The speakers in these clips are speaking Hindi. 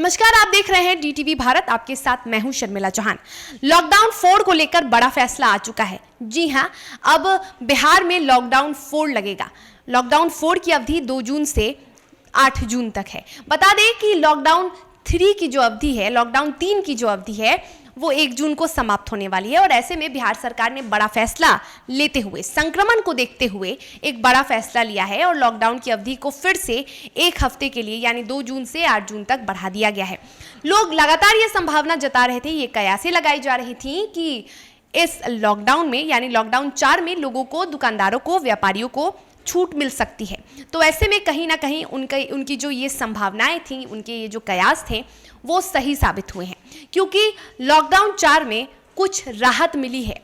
नमस्कार, आप देख रहे हैं डीटीवी भारत। आपके साथ मैं हूं शर्मिला चौहान। लॉकडाउन 4 को लेकर बड़ा फैसला आ चुका है। जी हां, अब बिहार में लॉकडाउन 4 लगेगा। लॉकडाउन 4 की अवधि 2 जून से 8 जून तक है। बता दें कि लॉकडाउन 3 की जो अवधि है, लॉकडाउन 3 की जो अवधि है वो 1 जून को समाप्त होने वाली है। और ऐसे में बिहार सरकार ने बड़ा फैसला लेते हुए, संक्रमण को देखते हुए एक बड़ा फैसला लिया है और लॉकडाउन की अवधि को फिर से 1 हफ्ते के लिए यानी 2 जून से 8 जून तक बढ़ा दिया गया है। लोग लगातार ये संभावना जता रहे थे, ये कयासें लगाई जा रही थी कि इस लॉकडाउन में यानी लॉकडाउन 4 में लोगों को, दुकानदारों को, व्यापारियों को छूट मिल सकती है। तो ऐसे में कहीं ना कहीं उनकी जो ये संभावनाएं थी, उनके ये जो कयास थे वो सही साबित हुए हैं, क्योंकि लॉकडाउन 4 में कुछ राहत मिली है।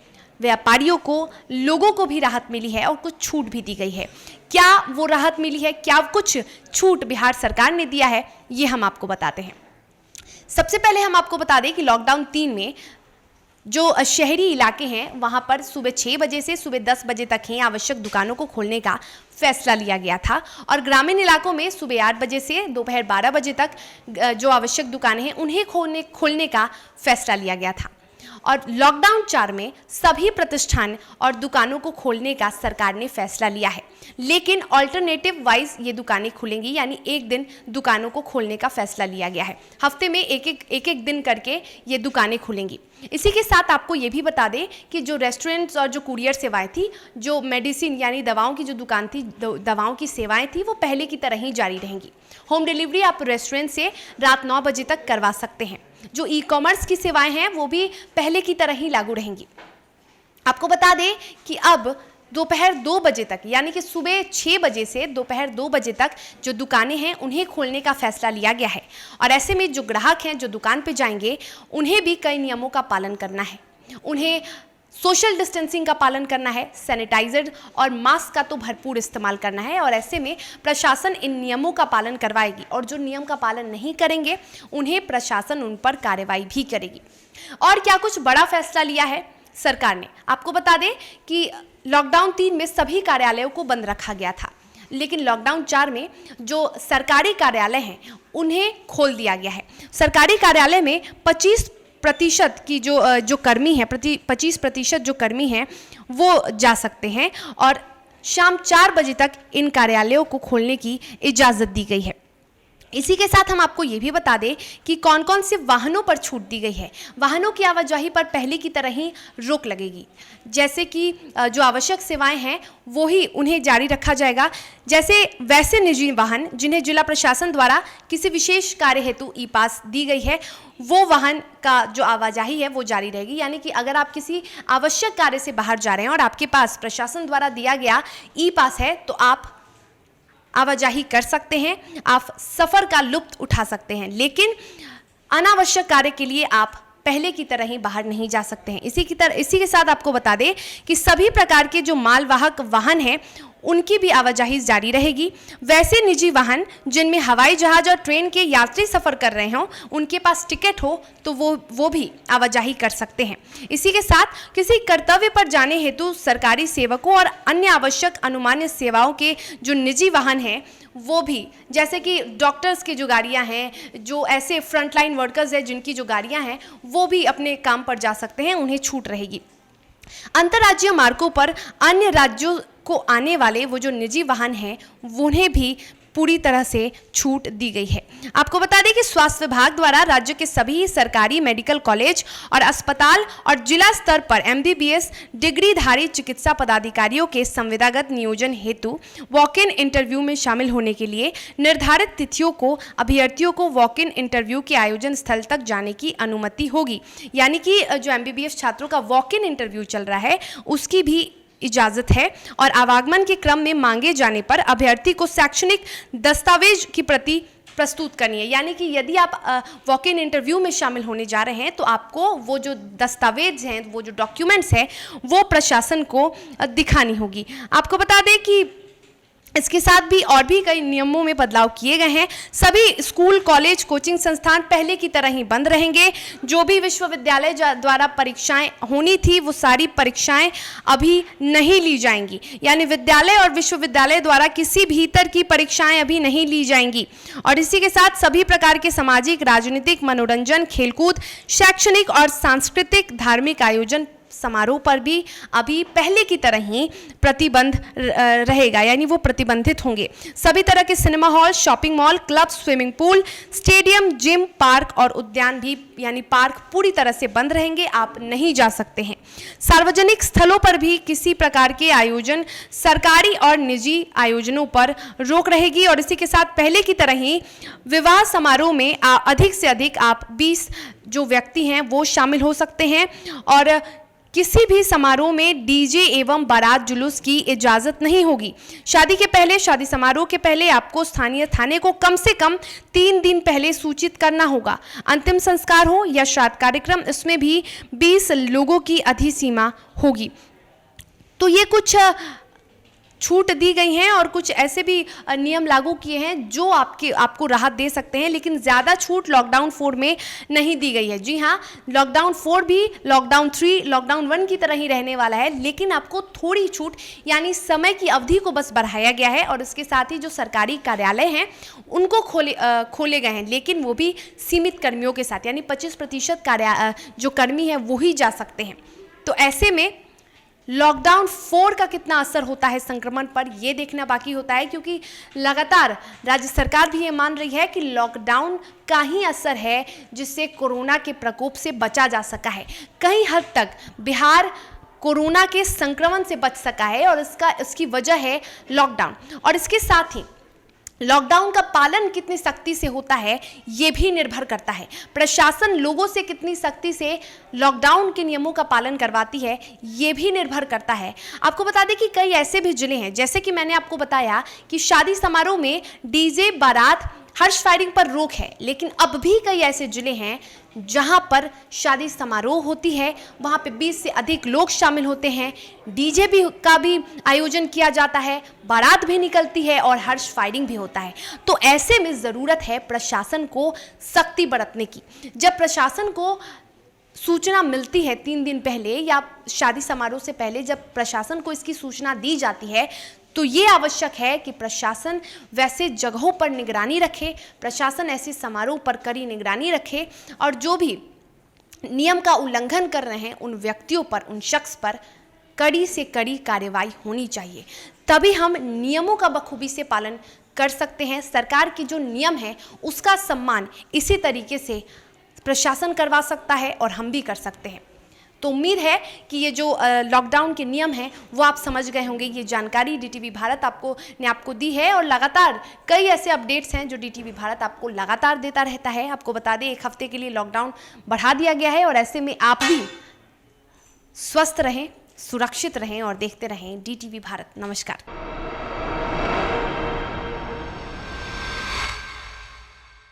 व्यापारियों को, लोगों को भी राहत मिली है और कुछ छूट भी दी गई है। क्या वो राहत मिली है, क्या कुछ छूट बिहार सरकार ने दिया है, ये हम आपको बताते हैं। सबसे पहले हम आपको बता दें कि लॉकडाउन 3 में जो शहरी इलाके हैं वहाँ पर सुबह 6 बजे से सुबह 10 बजे तक ही आवश्यक दुकानों को खोलने का फैसला लिया गया था और ग्रामीण इलाकों में सुबह 8 बजे से दोपहर 12 बजे तक जो आवश्यक दुकानें हैं उन्हें खोलने का फैसला लिया गया था। और लॉकडाउन 4 में सभी प्रतिष्ठान और दुकानों को खोलने का सरकार ने फैसला लिया है, लेकिन ऑल्टरनेटिव वाइज ये दुकानें खुलेंगी, यानी एक दिन दुकानों को खोलने का फैसला लिया गया है। हफ्ते में एक दिन करके ये दुकानें खुलेंगी। इसी के साथ आपको ये भी बता दें कि जो रेस्टोरेंट्स और जो कुरियर सेवाएं थी, जो मेडिसिन यानी दवाओं की जो दुकान थी, दवाओं की सेवाएं थी, वो पहले की तरह ही जारी रहेंगी। होम डिलीवरी आप रेस्टोरेंट से रात 9 बजे तक करवा सकते हैं। जो ई कॉमर्स की सेवाएं हैं वो भी पहले की तरह ही लागू रहेंगी। आपको बता दें कि अब दोपहर 2 बजे तक यानी कि सुबह 6 बजे से दोपहर 2 बजे तक जो दुकानें हैं उन्हें खोलने का फैसला लिया गया है। और ऐसे में जो ग्राहक हैं, जो दुकान पे जाएंगे, उन्हें भी कई नियमों का पालन करना है। उन्हें सोशल डिस्टेंसिंग का पालन करना है, सैनिटाइजर और मास्क का तो भरपूर इस्तेमाल करना है। और ऐसे में प्रशासन इन नियमों का पालन करवाएगी और जो नियम का पालन नहीं करेंगे उन्हें प्रशासन उन पर कार्रवाई भी करेगी। और क्या कुछ बड़ा फैसला लिया है सरकार ने, आपको बता दें कि लॉकडाउन 3 में सभी कार्यालयों को बंद रखा गया था, लेकिन लॉकडाउन 4 में जो सरकारी कार्यालय हैं उन्हें खोल दिया गया है। सरकारी कार्यालय में 25% की जो कर्मी हैं, 25% जो कर्मी हैं वो जा सकते हैं और शाम 4 बजे तक इन कार्यालयों को खोलने की इजाज़त दी गई है। इसी के साथ हम आपको ये भी बता दें कि कौन कौन से वाहनों पर छूट दी गई है। वाहनों की आवाजाही पर पहले की तरह ही रोक लगेगी, जैसे कि जो आवश्यक सेवाएं हैं वो ही उन्हें जारी रखा जाएगा। जैसे वैसे निजी वाहन जिन्हें जिला प्रशासन द्वारा किसी विशेष कार्य हेतु ई पास दी गई है, वो वाहन का जो आवाजाही है वो जारी रहेगी। यानी कि अगर आप किसी आवश्यक कार्य से बाहर जा रहे हैं और आपके पास प्रशासन द्वारा दिया गया ई पास है तो आप आवाजाही कर सकते हैं, आप सफ़र का लुत्फ उठा सकते हैं, लेकिन अनावश्यक कार्य के लिए आप पहले की तरह ही बाहर नहीं जा सकते हैं। इसी के साथ आपको बता दें कि सभी प्रकार के जो मालवाहक वाहन हैं उनकी भी आवाजाही जारी रहेगी। वैसे निजी वाहन जिनमें हवाई जहाज और ट्रेन के यात्री सफ़र कर रहे हों, उनके पास टिकट हो तो वो भी आवाजाही कर सकते हैं। इसी के साथ किसी कर्तव्य पर जाने हेतु सरकारी सेवकों और अन्य आवश्यक अनुमान्य सेवाओं के जो निजी वाहन हैं वो भी, जैसे कि डॉक्टर्स की जो गाड़ियां हैं, जो ऐसे फ्रंटलाइन वर्कर्स हैं जिनकी जो गाड़ियां हैं वो भी अपने काम पर जा सकते हैं, उन्हें छूट रहेगी। अंतर्राज्यीय मार्गों पर अन्य राज्यों को आने वाले वो जो निजी वाहन हैं उन्हें भी पूरी तरह से छूट दी गई है। आपको बता दें कि स्वास्थ्य विभाग द्वारा राज्य के सभी सरकारी मेडिकल कॉलेज और अस्पताल और जिला स्तर पर MBBS डिग्रीधारी चिकित्सा पदाधिकारियों के संविदागत नियोजन हेतु वॉक इन इंटरव्यू में शामिल होने के लिए निर्धारित तिथियों को अभ्यर्थियों को वॉक इन इंटरव्यू के आयोजन स्थल तक जाने की अनुमति होगी। यानी कि जो MBBS छात्रों का वॉक इन इंटरव्यू चल रहा है उसकी भी इजाज़त है। और आवागमन के क्रम में मांगे जाने पर अभ्यर्थी को शैक्षणिक दस्तावेज की प्रति प्रस्तुत करनी है। यानी कि यदि आप वॉक इन इंटरव्यू में शामिल होने जा रहे हैं तो आपको वो जो दस्तावेज हैं, वो जो डॉक्यूमेंट्स हैं वो प्रशासन को दिखानी होगी। आपको बता दें कि इसके साथ भी और भी कई नियमों में बदलाव किए गए हैं। सभी स्कूल, कॉलेज, कोचिंग संस्थान पहले की तरह ही बंद रहेंगे। जो भी विश्वविद्यालय द्वारा परीक्षाएं होनी थी वो सारी परीक्षाएं अभी नहीं ली जाएंगी, यानी विद्यालय और विश्वविद्यालय द्वारा किसी भीतर की परीक्षाएं अभी नहीं ली जाएंगी। और इसी के साथ सभी प्रकार के सामाजिक, राजनीतिक, मनोरंजन, खेलकूद, शैक्षणिक और सांस्कृतिक, धार्मिक आयोजन, समारोह पर भी अभी पहले की तरह ही प्रतिबंध रहेगा, यानी वो प्रतिबंधित होंगे। सभी तरह के cinema hall, shopping mall, club, swimming pool, stadium, gym, park और उद्यान भी, यानी पार्क पूरी तरह से बंद रहेंगे, आप नहीं जा सकते हैं। सार्वजनिक स्थलों पर भी किसी प्रकार के आयोजन, सरकारी और निजी आयोजनों पर रोक रहेगी। और इसी के साथ पहले की तरह ही विवाह समारोह में अधिक से अधिक आप 20 जो व्यक्ति हैं वो शामिल हो सकते हैं। और किसी भी समारोह में डीजे एवं बारात जुलूस की इजाज़त नहीं होगी। शादी के पहले, शादी समारोह के पहले आपको स्थानीय थाने को कम से कम 3 दिन पहले सूचित करना होगा। अंतिम संस्कार हो या श्राद्ध कार्यक्रम, इसमें भी 20 लोगों की अधिसीमा होगी। तो ये कुछ छूट दी गई हैं और कुछ ऐसे भी नियम लागू किए हैं जो आपको राहत दे सकते हैं, लेकिन ज़्यादा छूट लॉकडाउन 4 में नहीं दी गई है। जी हाँ, लॉकडाउन 4 भी लॉकडाउन 3, लॉकडाउन 1 की तरह ही रहने वाला है, लेकिन आपको थोड़ी छूट, यानी समय की अवधि को बस बढ़ाया गया है। और इसके साथ ही जो सरकारी कार्यालय हैं उनको खोले गए हैं, लेकिन वो भी सीमित कर्मियों के साथ, यानी 25% जो कर्मी हैं वो ही जा सकते हैं। तो ऐसे में लॉकडाउन 4 का कितना असर होता है संक्रमण पर, यह देखना बाकी होता है, क्योंकि लगातार राज्य सरकार भी ये मान रही है कि लॉकडाउन का ही असर है जिससे कोरोना के प्रकोप से बचा जा सका है। कई हद तक बिहार कोरोना के संक्रमण से बच सका है और इसकी वजह है लॉकडाउन। और इसके साथ ही लॉकडाउन का पालन कितनी सख्ती से होता है ये भी निर्भर करता है। प्रशासन लोगों से कितनी सख्ती से लॉकडाउन के नियमों का पालन करवाती है ये भी निर्भर करता है। आपको बता दें कि कई ऐसे भी जिले हैं, जैसे कि मैंने आपको बताया कि शादी समारोह में डीजे, बारात, हर्ष फायरिंग पर रोक है, लेकिन अब भी कई ऐसे जिले हैं जहां पर शादी समारोह होती है, वहां पे 20 से अधिक लोग शामिल होते हैं, डीजे का भी आयोजन किया जाता है, बारात भी निकलती है और हर्ष फायरिंग भी होता है। तो ऐसे में ज़रूरत है प्रशासन को सख्ती बरतने की। जब प्रशासन को सूचना मिलती है 3 दिन पहले या शादी समारोह से पहले, जब प्रशासन को इसकी सूचना दी जाती है, तो ये आवश्यक है कि प्रशासन वैसे जगहों पर निगरानी रखे, प्रशासन ऐसे समारोह पर कड़ी निगरानी रखे और जो भी नियम का उल्लंघन कर रहे हैं उन व्यक्तियों पर, उन शख्स पर कड़ी से कड़ी कार्रवाई होनी चाहिए। तभी हम नियमों का बखूबी से पालन कर सकते हैं। सरकार के जो नियम है उसका सम्मान इसी तरीके से प्रशासन करवा सकता है और हम भी कर सकते हैं। तो उम्मीद है कि ये जो लॉकडाउन के नियम हैं वो आप समझ गए होंगे। ये जानकारी डीटीवी भारत ने आपको दी है और लगातार कई ऐसे अपडेट्स हैं जो डीटीवी भारत आपको लगातार देता रहता है। आपको बता दें 1 हफ्ते के लिए लॉकडाउन बढ़ा दिया गया है और ऐसे में आप भी स्वस्थ रहें, सुरक्षित रहें और देखते रहें डीटीवी भारत। नमस्कार।